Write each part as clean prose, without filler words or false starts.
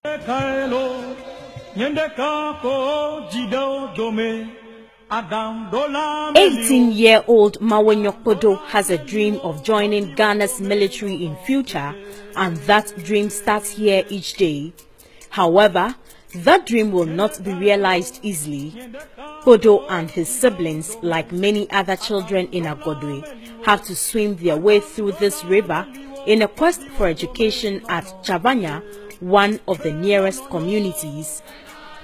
18-year-old Mawenyokpodo has a dream of joining Ghana's military in future, and that dream starts here each day. However, that dream will not be realized easily. Podo and his siblings, like many other children in Agodwe, have to swim their way through this river in a quest for education at Chabanya, one of the nearest communities.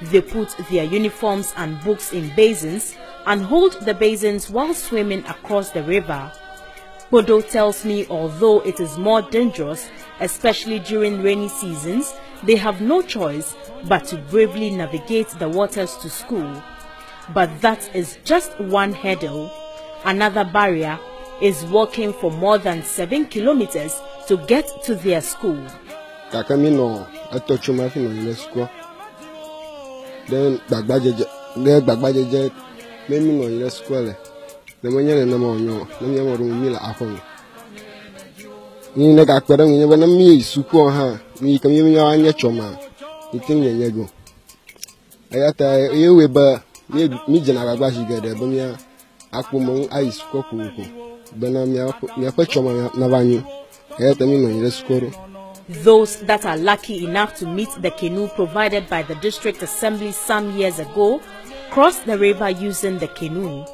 They put their uniforms and books in basins and hold the basins while swimming across the river. Podo tells me although it is more dangerous, especially during rainy seasons, they have no choice but to bravely navigate the waters to school. But that is just one hurdle. Another barrier is walking for more than 7 kilometers to get to their school. Then those that are lucky enough to meet the canoe provided by the district assembly some years ago cross the river using the canoe.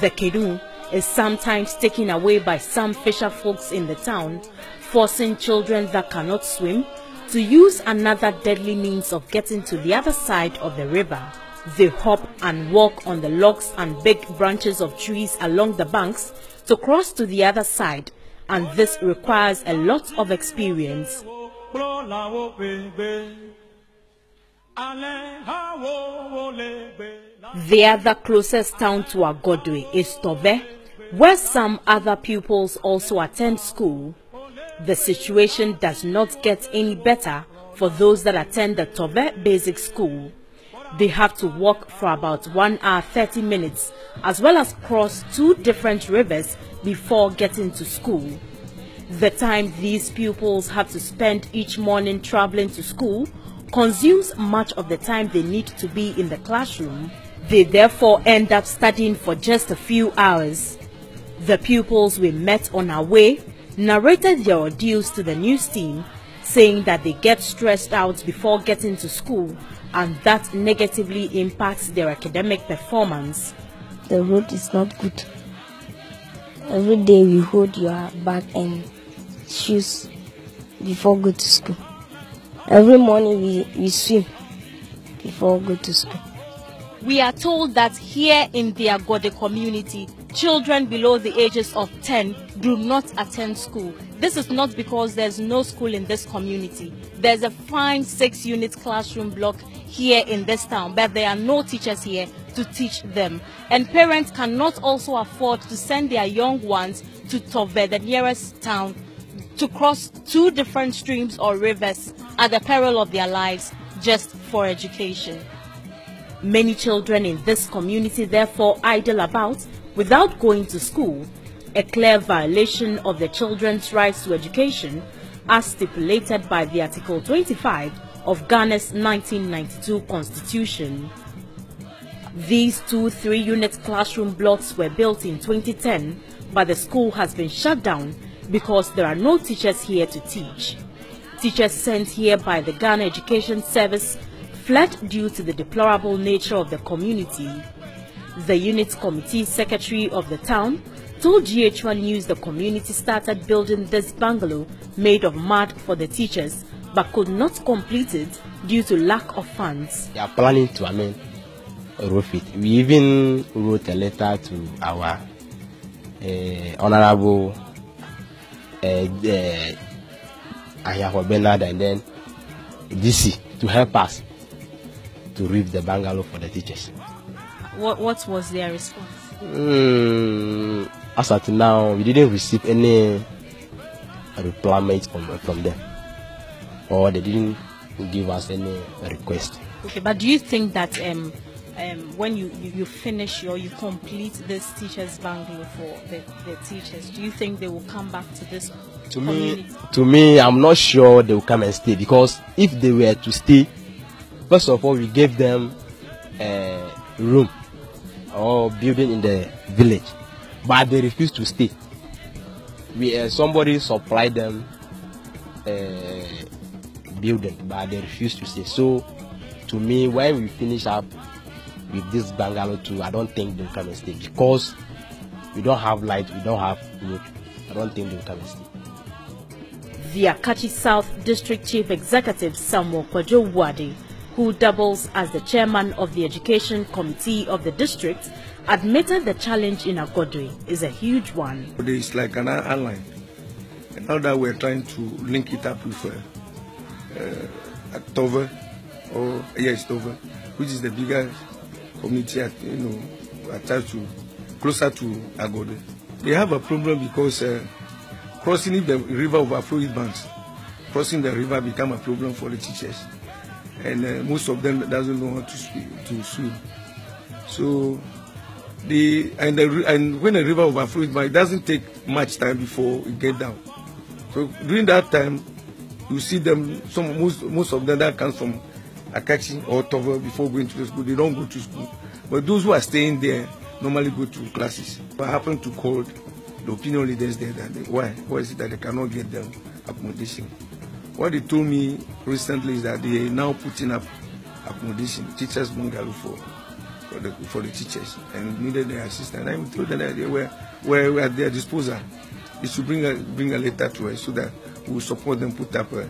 The canoe is sometimes taken away by some fisher folks in the town, forcing children that cannot swim to use another deadly means of getting to the other side of the river. They hop and walk on the logs and big branches of trees along the banks to cross to the other side, and this requires a lot of experience. The other closest town to Agodwe is Tove, where some other pupils also attend school. The situation does not get any better for those that attend the Tove Basic School. They have to walk for about 1 hour 30 minutes, as well as cross 2 different rivers before getting to school. The time these pupils have to spend each morning traveling to school consumes much of the time they need to be in the classroom. They therefore end up studying for just a few hours. The pupils we met on our way narrated their ordeals to the news team, saying that they get stressed out before getting to school, and that negatively impacts their academic performance. The road is not good. Every day we hold your bag and shoes before go to school. Every morning we swim before go to school. We are told that here in the Agode community, children below the ages of 10 do not attend school. This is not because there's no school in this community. There's a fine 6-unit classroom block here in this town, but there are no teachers here to teach them. And parents cannot also afford to send their young ones to Tove, the nearest town, to cross 2 different streams or rivers at the peril of their lives just for education. Many children in this community therefore idle about without going to school, a clear violation of the children's rights to education as stipulated by the Article 25 of Ghana's 1992 Constitution. These 2 3-unit classroom blocks were built in 2010, but the school has been shut down because there are no teachers here to teach. Teachers sent here by the Ghana Education Service fled due to the deplorable nature of the community. The unit committee secretary of the town told GH1 News the community started building this bungalow made of mud for the teachers, but could not complete it due to lack of funds. They are planning to roof it. We even wrote a letter to our Honorable Bernard and then DC to help us to roof the bungalow for the teachers. What was their response? As at now, we didn't receive any reply from them, or they didn't give us any request. Okay, but do you think that when you finish or you complete this teachers bungalow for the teachers, do you think they will come back to this To me, I'm not sure they will come and stay, because if they were to stay, first of all, we gave them a room or building in the village, but they refused to stay. Somebody supplied them a building, but they refused to stay. So, to me, when we finish up with this bungalow too, I don't think they'll come and stay, because we don't have light, we don't have road. I don't think they'll come and stay. The Akachi South District Chief Executive Samuel Kwajo Wade, who doubles as the chairman of the Education Committee of the district, admitted the challenge in Agodwe is a huge one. It's like an airline. And now that we're trying to link it up with Tove, Tove, which is the biggest community, attached to, closer to Agodwe. They have a problem because crossing if the river overflows banks, crossing the river become a problem for the teachers, and most of them doesn't know how to swim. So and when the river overflows, it doesn't take much time before it get down. So during that time, you see them. Most of them that comes from Akachi or Tova before going to the school, they don't go to school. But those who are staying there normally go to classes. I happened to call the opinion leaders there that why is it that they cannot get them accommodation? What they told me recently is that they are now putting up accommodation, teachers bungalow for the teachers, and needed their assistance. I told them that they were at their disposal. They should bring a letter to us so that we will support them, put up a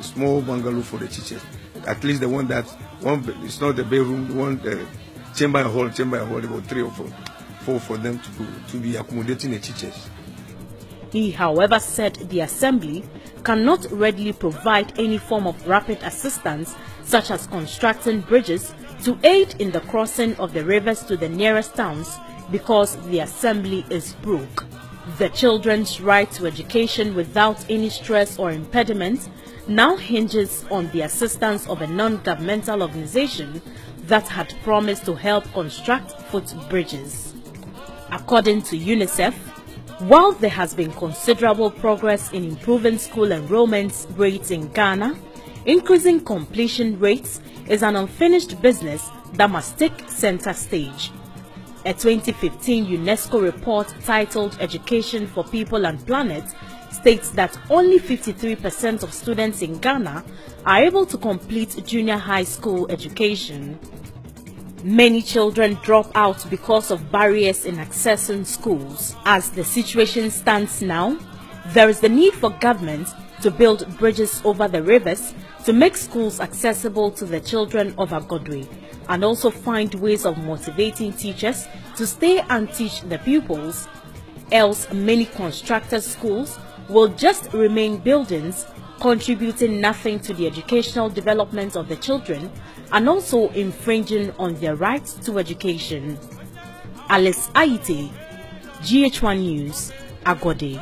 small bungalow for the teachers. At least the one that it's not the bedroom, the one chamber and hall, about 3 or 4 for them to be accommodating the teachers. He, however, said the assembly cannot readily provide any form of rapid assistance, such as constructing bridges to aid in the crossing of the rivers to the nearest towns, because the assembly is broke. The children's right to education without any stress or impediment now hinges on the assistance of a non-governmental organization that had promised to help construct footbridges. According to UNICEF, while there has been considerable progress in improving school enrollment rates in Ghana, increasing completion rates is an unfinished business that must take center stage. A 2015 UNESCO report titled Education for People and Planet states that only 53% of students in Ghana are able to complete junior high school education. Many children drop out because of barriers in accessing schools. As the situation stands now, there is the need for government to build bridges over the rivers to make schools accessible to the children of Agodwe, and also find ways of motivating teachers to stay and teach the pupils. Else, many constructed schools will just remain buildings, contributing nothing to the educational development of the children and also infringing on their right to education. Alice Aite, GH1 News, Agode.